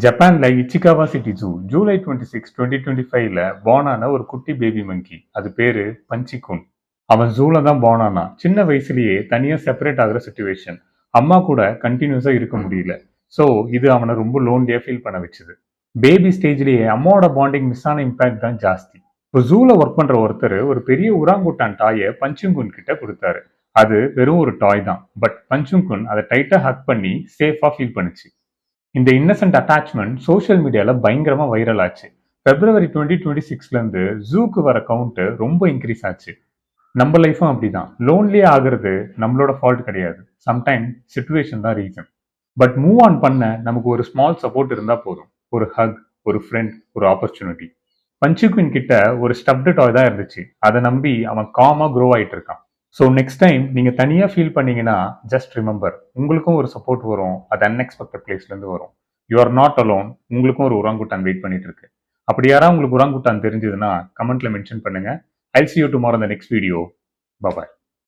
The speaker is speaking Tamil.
ஜப்பான்ல இச்சிகாவா சிட்டி ஜூ ஜூலை 26, 2025ல born ஆன ஒரு குட்டி பேபி மங்கி. அது பேரு பஞ்சிகுன். அவன் ஜூல தான் born ஆனான். சின்ன வயசுலயே தனியா செப்பரேட் ஆகுற சிச்சுவேஷன். அம்மா கூட கண்டினியூஸா இருக்க முடியல. ஸோ இது அவனை ரொம்ப லோன்லியா ஃபீல் பண்ண வச்சுது. பேபி ஸ்டேஜ்லயே அம்மாவோட பாண்டிங் மிஸ் ஆன இம்பாக்ட் தான் ஜாஸ்தி. இப்போ ஜூல ஒர்க் பண்ற ஒருத்தர் ஒரு பெரிய உராங்குட்டான் டாயை பஞ்சுங்குன் கிட்ட கொடுத்தாரு. அது வெறும் ஒரு டாய் தான். பட் பஞ்சுங்குன் அதை டைட்டா ஹக் பண்ணி சேஃபா ஃபீல் பண்ணுச்சு. இந்த இன்னசென்ட் அட்டாச்மெண்ட் சோஷியல் மீடியால பயங்கரமா வைரல் ஆச்சு. பிப்ரவரி 2026ல இருந்து ஜூக்கு வர கவுண்ட் ரொம்ப இன்க்ரீஸ் ஆச்சு. நம்ம லைஃபும் அப்படிதான். லோன்லியா ஆகுறது நம்மளோட ஃபால்ட் கிடையாது. சம்டைம் சிச்சுவேஷன் தான் ரீசன். பட் மூவ் ஆன் பண்ண நமக்கு ஒரு ஸ்மால் சப்போர்ட் இருந்தா போதும். ஒரு ஹக், ஒரு ஃப்ரெண்ட், ஒரு ஆப்பர்ச்சுனிட்டி. பஞ்சுக்வின் கிட்ட ஒரு ஸ்டப்டு டாய் தான் இருந்துச்சு. அதை நம்பி அவன் காமா க்ரோ ஆயிட்டு இருக்கான். ஸோ நெக்ஸ்ட் டைம் நீங்க தனியா ஃபீல் பண்ணீங்கன்னா ஜஸ்ட் ரிமெம்பர், உங்களுக்கும் ஒரு சப்போர்ட் வரும். அது அன்எக்ஸ்பெக்டட் பிளேஸ்ல இருந்து வரும். You are not alone. உங்களுக்கும் ஒரு உராங்குட்டான் வெயிட் பண்ணிட்டு இருக்கு. அப்படி யாராவது உங்களுக்கு உராங்குட்டான் தெரிஞ்சதுன்னா கமெண்ட்ல மென்ஷன் பண்ணுங்க. ஐல் see you tomorrow in the next video. Bye bye.